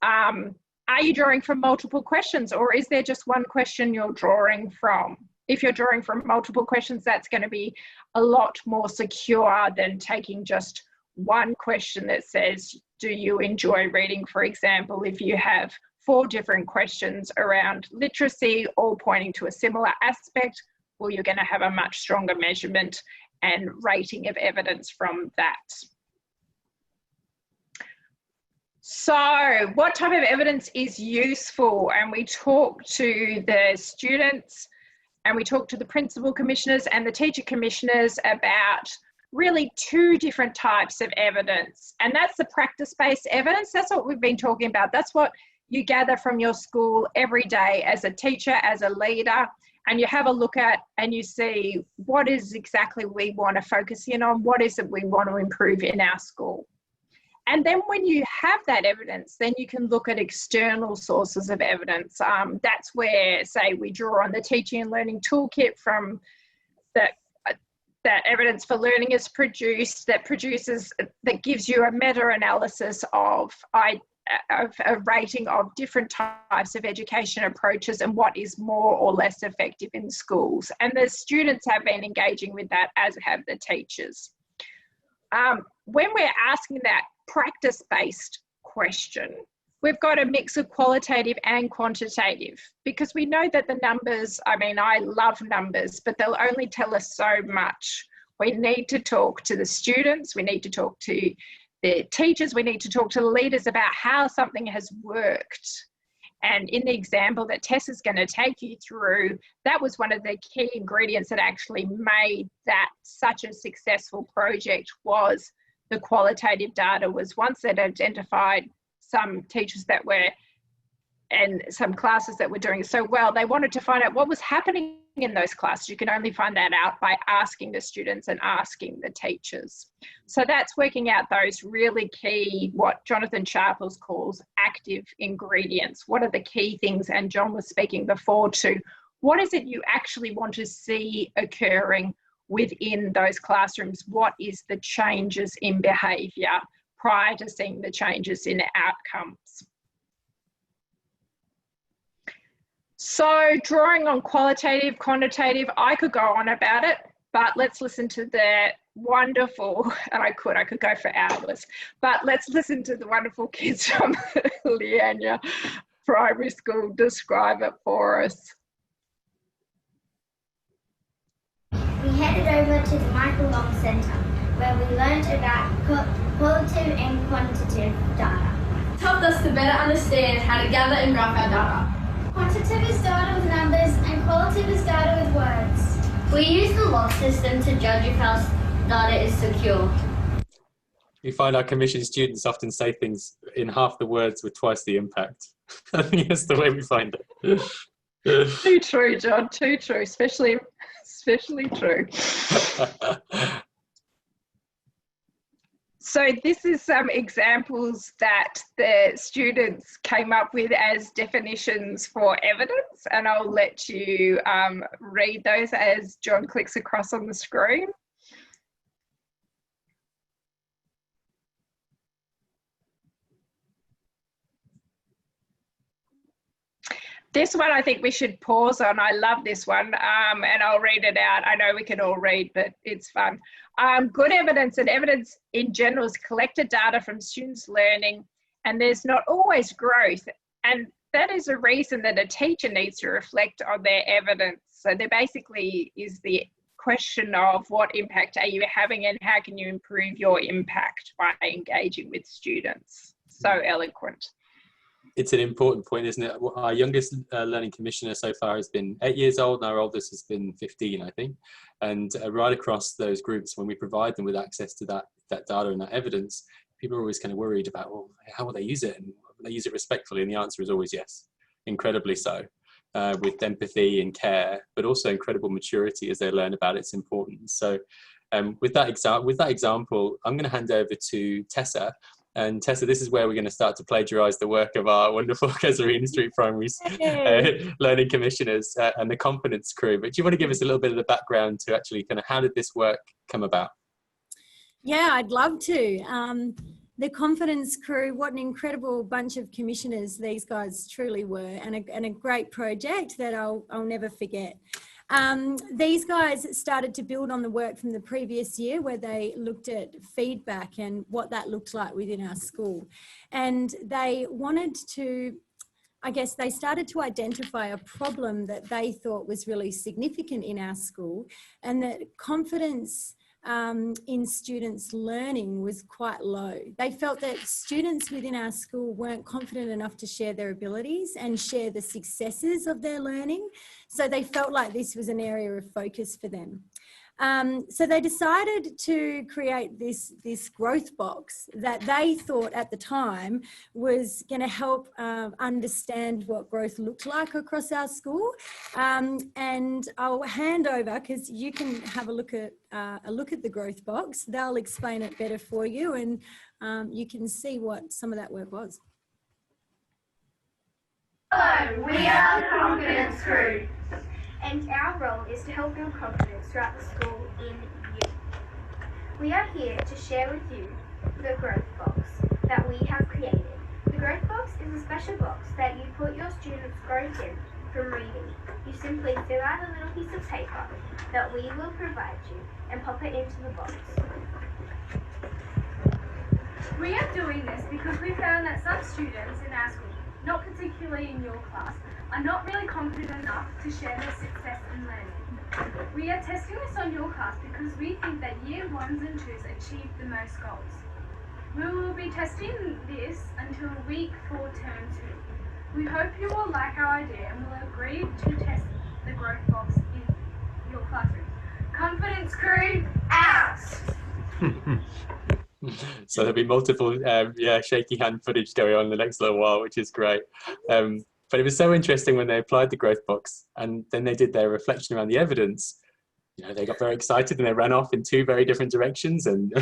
Are you drawing from multiple questions, or is there just one question you're drawing from? If you're drawing from multiple questions, that's going to be a lot more secure than taking just one question that says, do you enjoy reading, for example? If you have 4 different questions around literacy, all pointing to a similar aspect, well, you're going to have a much stronger measurement and rating of evidence from that. So what type of evidence is useful? And we talk to the students and we talk to the principal commissioners and the teacher commissioners about really 2 different types of evidence. And that's the practice-based evidence. That's what we've been talking about. That's what you gather from your school every day as a teacher, as a leader, and you have a look at and you see what is exactly we want to focus in on, what is it we want to improve in our school. And then when you have that evidence, then you can look at external sources of evidence. That's where, say, we draw on the Teaching and Learning Toolkit from that Evidence for Learning is produced, that gives you a meta-analysis of a rating of different types of education approaches and what is more or less effective in schools. And the students have been engaging with that, as have the teachers. When we're asking that practice-based question, we've got a mix of qualitative and quantitative, because we know that the numbers, I mean, I love numbers, but they'll only tell us so much. We need to talk to the students, we need to talk to the teachers, we need to talk to the leaders about how something has worked. And in the example that Tess is going to take you through, that was one of the key ingredients that actually made that such a successful project, was the qualitative data. Was once they'd identified some teachers that were, and some classes that were doing so well, they wanted to find out what was happening in those classes. You can only find that out by asking the students and asking the teachers. So that's working out those really key, what Jonathan Sharples calls active ingredients. What are the key things? And John was speaking before to, what is it you actually want to see occurring within those classrooms? What is the changes in behaviour prior to seeing the changes in outcomes? So drawing on qualitative, quantitative, I could go on about it, but let's listen to the wonderful, and I could go for hours, but let's listen to the wonderful kids from Leanya Primary School describe it for us. We headed over to the Michael Long Centre, where we learned about qualitative and quantitative data. It helped us to better understand how to gather and graph our data. Quantitative is data with numbers and qualitative is data with words. We use the log system to judge if our data is secure. We find our commission students often say things in half the words with twice the impact. I think that's the way we find it. Too true, John, too true, especially true. So this is some examples that the students came up with as definitions for evidence, and I'll let you read those as John clicks across on the screen. This one I think we should pause on. I love this one, and I'll read it out. I know we can all read, but it's fun. Good evidence, and evidence in general, is collected data from students' learning, and there's not always growth. And that is a reason that a teacher needs to reflect on their evidence. So there basically is the question of what impact are you having and how can you improve your impact by engaging with students. So eloquent. It's an important point, isn't it? Our youngest learning commissioner so far has been 8 years old, and our oldest has been 15, I think. And right across those groups, when we provide them with access to that data and that evidence, people are always kind of worried about, well, how will they use it? And will they use it respectfully? And the answer is always yes, incredibly so, with empathy and care, but also incredible maturity as they learn about its importance. So with that example, I'm going to hand over to Tessa. And Tessa, this is where we're going to start to plagiarise the work of our wonderful Casuarina Street Primary learning commissioners and the Confidence crew. But do you want to give us a little bit of the background to actually kind of how did this work come about? Yeah, I'd love to. The Confidence crew, what an incredible bunch of commissioners these guys truly were, and a great project that I'll never forget. These guys started to build on the work from the previous year, where they looked at feedback and what that looked like within our school. And they wanted to, I guess they started to identify a problem that they thought was really significant in our school, and that confidence in students' learning was quite low. They felt that students within our school weren't confident enough to share their abilities and share the successes of their learning. So they felt like this was an area of focus for them. So they decided to create this growth box that they thought at the time was going to help understand what growth looked like across our school. And I'll hand over, because you can have a look at the growth box. They'll explain it better for you, and you can see what some of that work was. Hello, we are the Confidence crew. And our role is to help build confidence throughout the school in you. We are here to share with you the growth box that we have created. The growth box is a special box that you put your students' growth in from reading. You simply fill out a little piece of paper that we will provide you and pop it into the box. We are doing this because we found that some students in our school, not particularly in your class, are not really confident enough to share their success in learning. We are testing this on your class because we think that year 1s and 2s achieve the most goals. We will be testing this until week 4 term 2. We hope you will like our idea and will agree to test the growth box in your classrooms. Confidence Crew, out! So there'll be multiple shaky hand footage going on in the next little while, which is great. But it was so interesting when they applied the growth box and then they did their reflection around the evidence. You know, they got very excited and they ran off in 2 very different directions and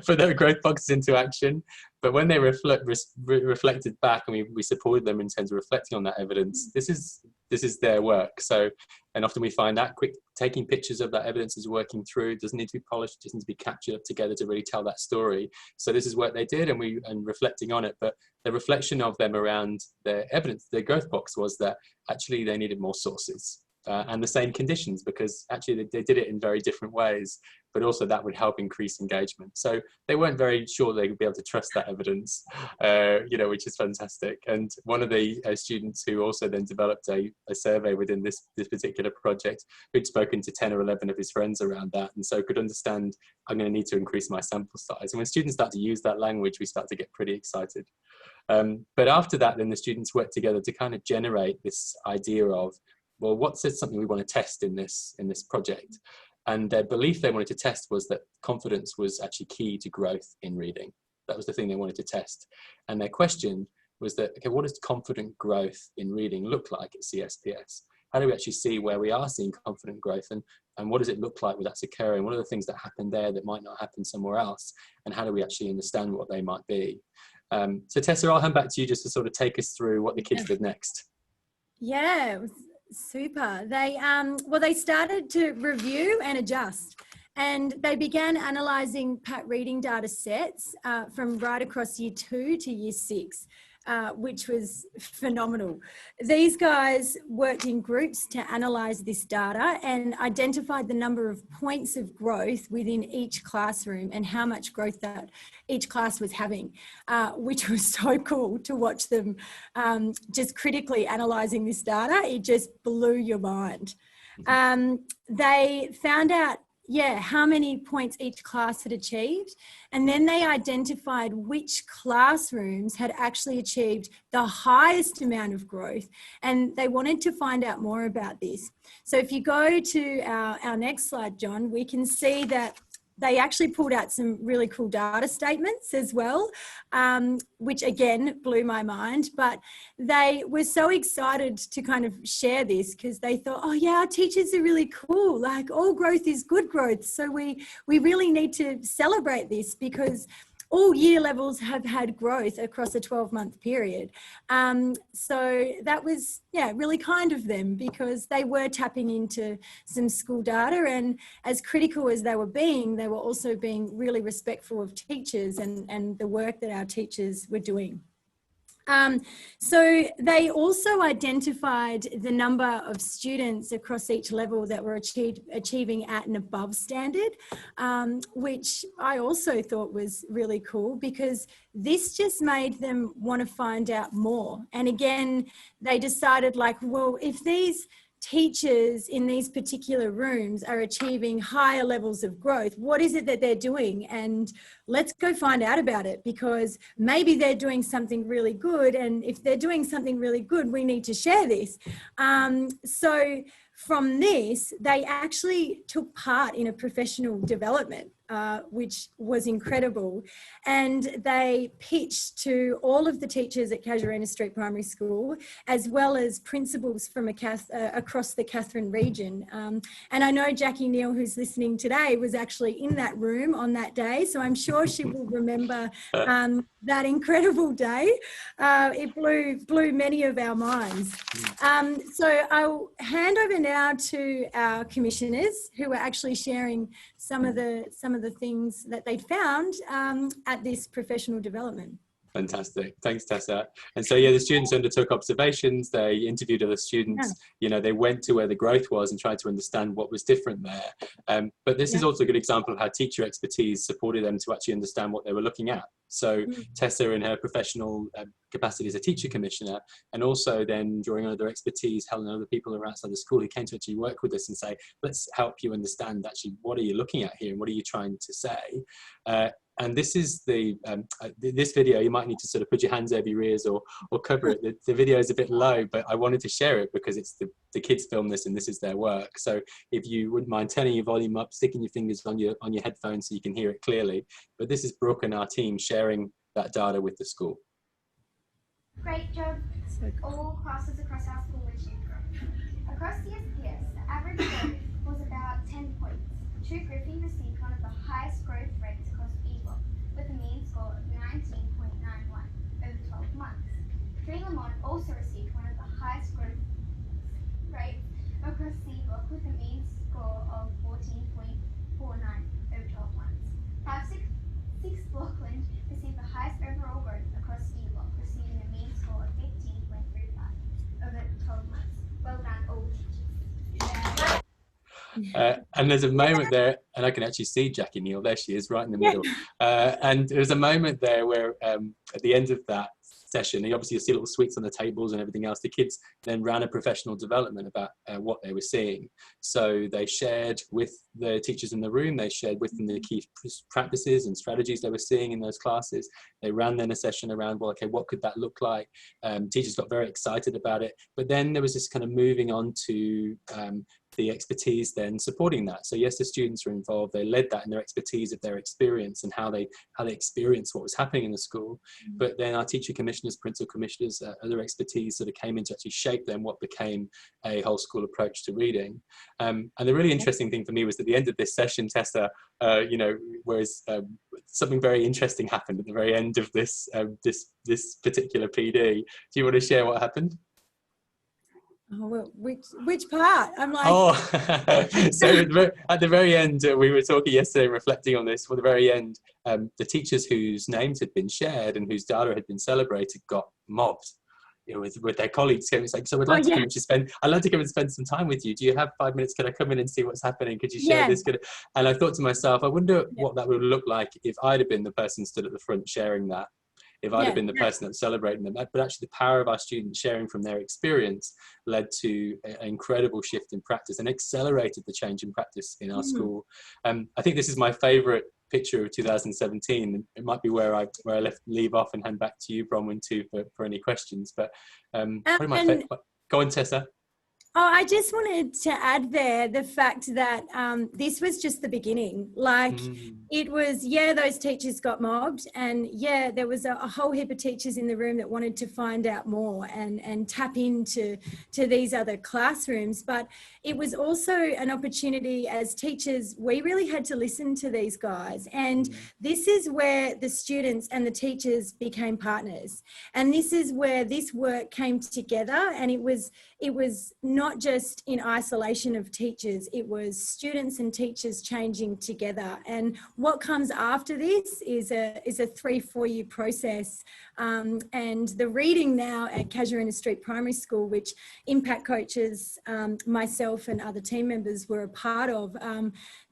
put their growth boxes into action. But when they reflected back and we supported them in terms of reflecting on that evidence, this is their work. So, and often we find that taking pictures of that evidence is working through. It doesn't need to be polished, it just needs to be captured up together to really tell that story. So this is what they did and reflecting on it. But the reflection of them around their evidence, their growth box, was that actually they needed more sources. And the same conditions, because actually they did it in very different ways, but also that would help increase engagement. So they weren't very sure they would be able to trust that evidence, which is fantastic. And one of the students who also then developed a survey within this particular project, who'd spoken to 10 or 11 of his friends around that, and so could understand, I'm going to need to increase my sample size. And when students start to use that language, we start to get pretty excited. But after that, then the students worked together to kind of generate this idea of, well, what's something we want to test in this project? And their belief they wanted to test was that confidence was actually key to growth in reading. That was the thing they wanted to test. And their question was that, okay, what does confident growth in reading look like at CSPS? How do we actually see where we are seeing confident growth, and what does it look like when that's occurring? What are the things that happen there that might not happen somewhere else? And how do we actually understand what they might be? So Tessa, I'll hand back to you just to sort of take us through what the kids did next. Yeah, it was super. They started to review and adjust, and they began analysing PAT reading data sets from right across year 2 to year 6, which was phenomenal. These guys worked in groups to analyse this data and identified the number of points of growth within each classroom and how much growth that each class was having, which was so cool to watch them just critically analysing this data. It just blew your mind. They found out how many points each class had achieved. And then they identified which classrooms had actually achieved the highest amount of growth. And they wanted to find out more about this. So if you go to our next slide, John, we can see that they actually pulled out some really cool data statements as well, which again blew my mind. But they were so excited to kind of share this because they thought, oh yeah, our teachers are really cool. Like, all growth is good growth. So we really need to celebrate this because all year levels have had growth across a 12-month period. So that was, really kind of them because they were tapping into some school data, and as critical as they were also being really respectful of teachers and the work that our teachers were doing. So they also identified the number of students across each level that were achieving at and above standard, which I also thought was really cool because this just made them want to find out more. And again, they decided like, well, if these teachers in these particular rooms are achieving higher levels of growth, what is it that they're doing? And let's go find out about it, because maybe they're doing something really good. And if they're doing something really good, we need to share this. So from this, they actually took part in a professional development, which was incredible. And they pitched to all of the teachers at Casuarina Street Primary School, as well as principals from across the Katherine region. And I know Jackie Neal, who's listening today, was actually in that room on that day. So I'm sure she will remember that incredible day. It blew many of our minds. So I'll hand over now to our commissioners, who are actually sharing some of the things that they found at this professional development. Fantastic. Thanks, Tessa. And so, yeah, the students undertook observations. They interviewed other students. You know, they went to where the growth was and tried to understand what was different there. But this is also a good example of how teacher expertise supported them to actually understand what they were looking at. So Tessa, in her professional capacity as a teacher commissioner, and also then drawing on other expertise, Helen and other people who are outside the school who came to actually work with us and say, let's help you understand actually what are you looking at here and what are you trying to say. And this is this video, you might need to sort of put your hands over your ears or cover it. The video is a bit low, but I wanted to share it because it's the kids film this and this is their work. So if you wouldn't mind turning your volume up, sticking your fingers on your headphones so you can hear it clearly. But this is Brooke and our team sharing that data with the school. Great job, all classes across our school achieved growth. Across the SPS, the average growth was about 10 points. Cleary received one of the highest growth rates across E-Block, with a mean score of 19.91 over 12 months. Lemont also received one of the highest growth rates across C-Block, with a mean score of 14.49 over 12 months. 5-6 Blockland received the highest overall growth across D-Block, receiving a mean score of 15.35 over 12 months. Well done, all teachers. And there's a moment there, and I can actually see Jackie Neal, there she is, right in the middle. And there's a moment there where at the end of that session, obviously you see little sweets on the tables and everything else. The kids then ran a professional development about what they were seeing. So they shared with the teachers in the room, they shared with them the key practices and strategies they were seeing in those classes. They ran then a session around, well, okay, what could that look like? Teachers got very excited about it, but then there was this kind of moving on to the expertise then supporting that. So yes, the students were involved, they led that in their expertise of their experience and how they experienced what was happening in the school. But then our teacher commissioners, principal commissioners, other expertise sort of came in to actually shape then what became a whole school approach to reading. And the really interesting thing for me was at the end of this session, Tessa, you know, whereas something very interesting happened at the very end of this this particular PD. Do you want to share what happened? Oh, well, which part? I'm like... Oh, so at the very end, we were talking yesterday, reflecting on this. For the very end, the teachers whose names had been shared and whose data had been celebrated got mobbed, you know, with their colleagues. It's like, so I'd like to come and I'd like to come and spend some time with you. Do you have 5 minutes? Could I come in and see what's happening? Could you share this? And I thought to myself, I wonder what that would look like if I'd have been the person stood at the front sharing that. If I'd have been the person that was celebrating them. But actually the power of our students sharing from their experience led to an incredible shift in practice and accelerated the change in practice in our school. I think this is my favourite picture of 2017. It might be where I leave off and hand back to you, Bronwyn, too, for any questions. But probably my favourite. Go on, Tessa. Oh, I just wanted to add there the fact that this was just the beginning. Like it was, those teachers got mobbed, and there was a whole heap of teachers in the room that wanted to find out more and tap into these other classrooms. But it was also an opportunity as teachers, we really had to listen to these guys. And this is where the students and the teachers became partners. And this is where this work came together, and it was not just in isolation of teachers, it was students and teachers changing together. And what comes after this is a 3-4 year process. And the reading now at Casuarina Street Primary School, which impact coaches, myself and other team members were a part of,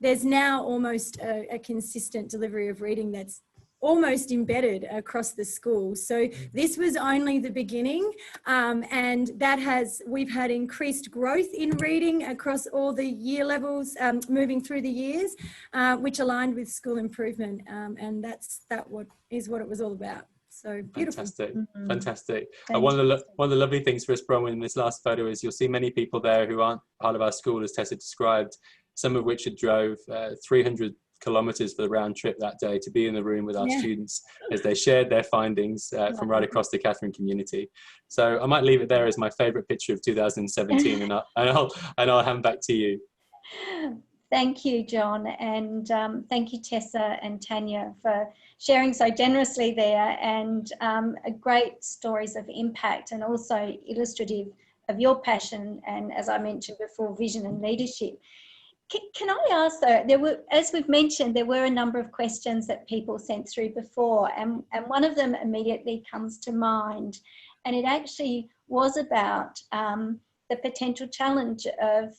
there's now almost a consistent delivery of reading that's almost embedded across the school. So this was only the beginning, and we've had increased growth in reading across all the year levels, moving through the years, which aligned with school improvement, and that's what it was all about. So beautiful. Fantastic, fantastic. One of the lovely things for us, Bronwyn, in this last photo is you'll see many people there who aren't part of our school, as Tessa described, some of which had drove 300 kilometres for the round trip that day to be in the room with our students as they shared their findings from right across the Catherine community. So I might leave it there as my favourite picture of 2017, and I'll hand back to you. Thank you, John, and thank you, Tessa and Tanya, for sharing so generously there, and great stories of impact, and also illustrative of your passion and, as I mentioned before, vision and leadership. Can I ask though, there were, as we've mentioned, there were a number of questions that people sent through before, and one of them immediately comes to mind, and it actually was about the potential challenge of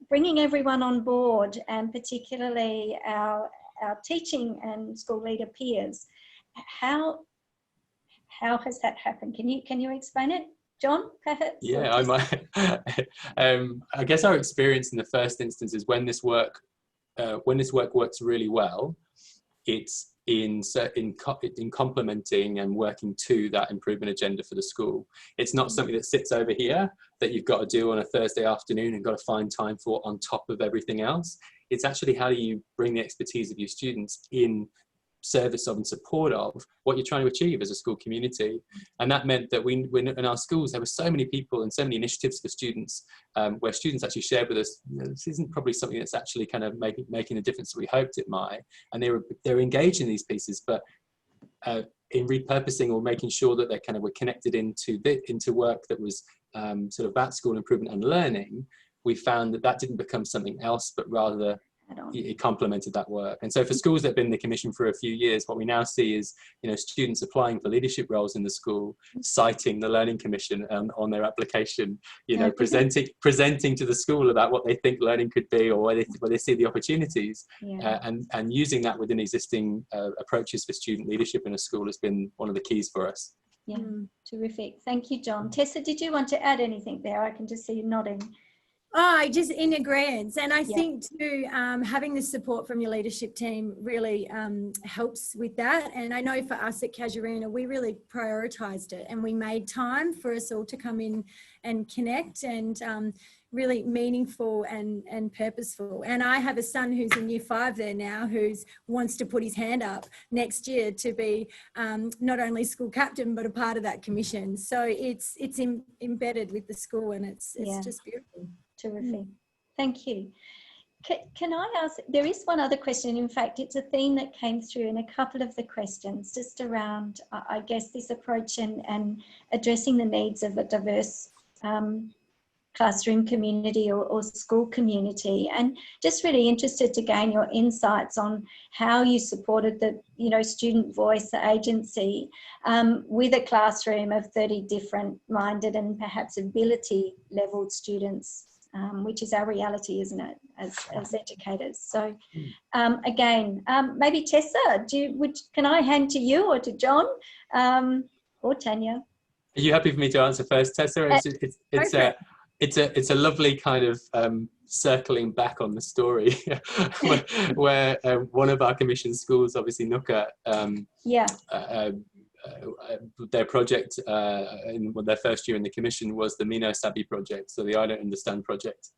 bringing everyone on board, and particularly our teaching and school leader peers. How has that happened? Can you explain it, John, perhaps? Yeah, I might. I guess our experience in the first instance is when this work works really well, it's in complementing and working to that improvement agenda for the school. It's not something that sits over here that you've got to do on a Thursday afternoon and got to find time for on top of everything else. It's actually how do you bring the expertise of your students in service of and support of what you're trying to achieve as a school community. And that meant that we in our schools there were so many people and so many initiatives for students, where students actually shared with us, this isn't probably something that's actually kind of making the difference that we hoped it might, and they were engaged in these pieces, but in repurposing or making sure that they kind of were connected into work that was sort of about school improvement and learning, we found that didn't become something else, but rather it complemented that work. And so for schools that have been in the commission for a few years, what we now see is, students applying for leadership roles in the school, citing the Learning Commission on their application, presenting to the school about what they think learning could be, or where they see the opportunities, and using that within existing approaches for student leadership in a school has been one of the keys for us. Yeah, terrific. Thank you, John. Tessa, did you want to add anything there? I can just see you nodding. Oh, just in agreement. And I think too, having the support from your leadership team really helps with that. And I know for us at Casuarina, we really prioritised it, and we made time for us all to come in and connect, and really meaningful and purposeful. And I have a son who's in year 5 there now, who wants to put his hand up next year to be not only school captain, but a part of that commission. So it's embedded with the school, and it's just beautiful. Terrific. Thank you. Can I ask, there is one other question. In fact, it's a theme that came through in a couple of the questions, just around, I guess, this approach and addressing the needs of a diverse classroom community or school community, and just really interested to gain your insights on how you supported the student voice, the agency, with a classroom of 30 different minded and perhaps ability leveled students, which is our reality, isn't it, as educators. So again, maybe Tessa, can I hand to you or to John or Tanya? Are you happy for me to answer first, Tessa? It's a lovely kind of circling back on the story where one of our commission schools, obviously Nooka, their project in their first year in the commission was the Mino Sabi project, so the I Don't Understand project.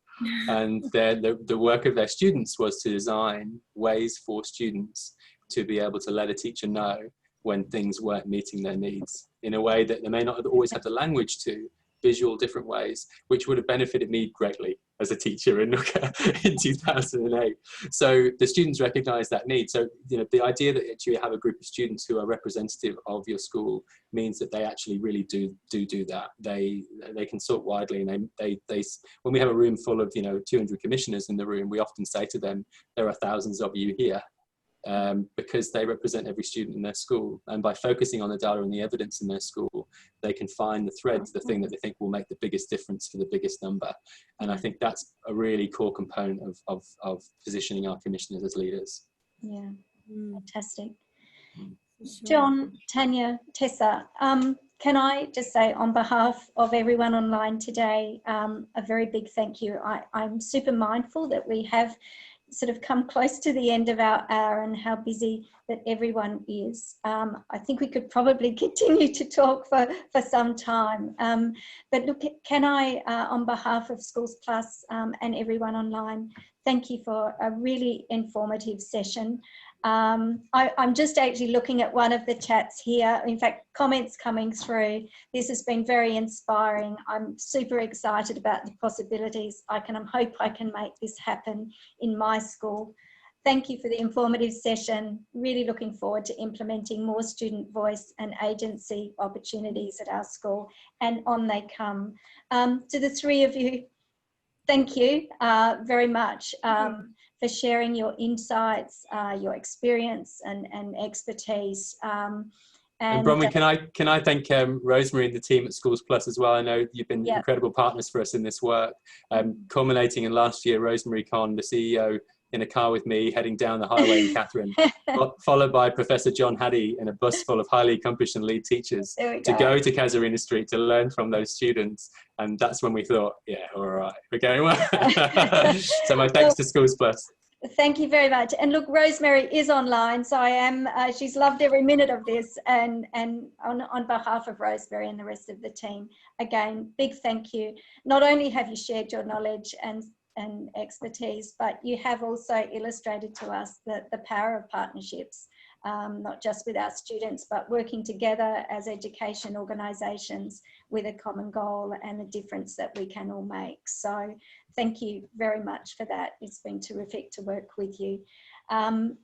And the work of their students was to design ways for students to be able to let a teacher know when things weren't meeting their needs in a way that they may not always have the language to, visual different ways, which would have benefited me greatly as a teacher in Nooka in 2008. So the students recognise that need. So the idea that you have a group of students who are representative of your school means that they actually really do that. They can sort widely, and they when we have a room full of 200 commissioners in the room, we often say to them, there are thousands of you here. Because they represent every student in their school, and by focusing on the data and the evidence in their school, they can find the threads, the thing that they think will make the biggest difference for the biggest number. And I think that's a really core component of positioning our commissioners as leaders. Yeah, fantastic. John, Tanya, Tessa, can I just say on behalf of everyone online today, a very big thank you. I'm super mindful that we have sort of come close to the end of our hour and how busy that everyone is. I think we could probably continue to talk for some time. But look, can I, on behalf of Schools Plus and everyone online, thank you for a really informative session. I'm just actually looking at one of the chats here. In fact, comments coming through. This has been very inspiring. I'm super excited about the possibilities. I hope I can make this happen in my school. Thank you for the informative session. Really looking forward to implementing more student voice and agency opportunities at our school, and on they come. To the three of you, thank you very much for sharing your insights, your experience and expertise. And Bronwyn, can I thank Rosemary and the team at Schools Plus as well. I know you've been incredible partners for us in this work, culminating in last year, Rosemary Conn, the CEO, in a car with me heading down the highway in Catherine, followed by Professor John Haddy in a bus full of highly accomplished and lead teachers to go to Casuarina Street to learn from those students. And that's when we thought, yeah, all right, we're going well. So my thanks to Schools Plus. Thank you very much. And look, Rosemary is online, so I am, she's loved every minute of this, and on behalf of Rosemary and the rest of the team, again, big thank you. Not only have you shared your knowledge and expertise, but you have also illustrated to us the power of partnerships, not just with our students, but working together as education organisations with a common goal and the difference that we can all make. So thank you very much for that. It's been terrific to work with you. Can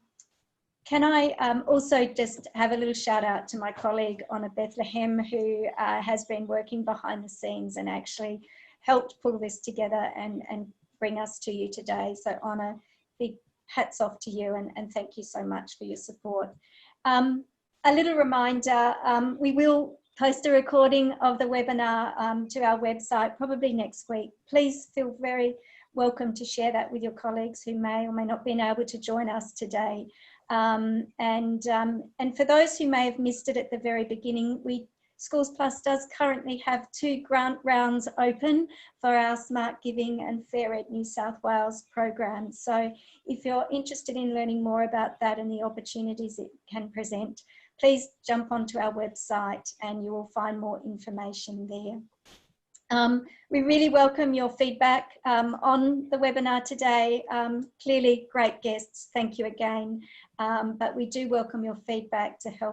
I also just have a little shout out to my colleague Honor Bethlehem, who has been working behind the scenes and actually helped pull this together and bring us to you today. So Honor, big hats off to you, and thank you so much for your support. A little reminder, we will post a recording of the webinar to our website probably next week. Please feel very welcome to share that with your colleagues who may or may not been able to join us today. And for those who may have missed it at the very beginning, Schools Plus does currently have 2 grant rounds open for our Smart Giving and Fair Ed New South Wales programs. So if you're interested in learning more about that and the opportunities it can present, please jump onto our website and you will find more information there. We really welcome your feedback on the webinar today. Clearly great guests, thank you again. But we do welcome your feedback to help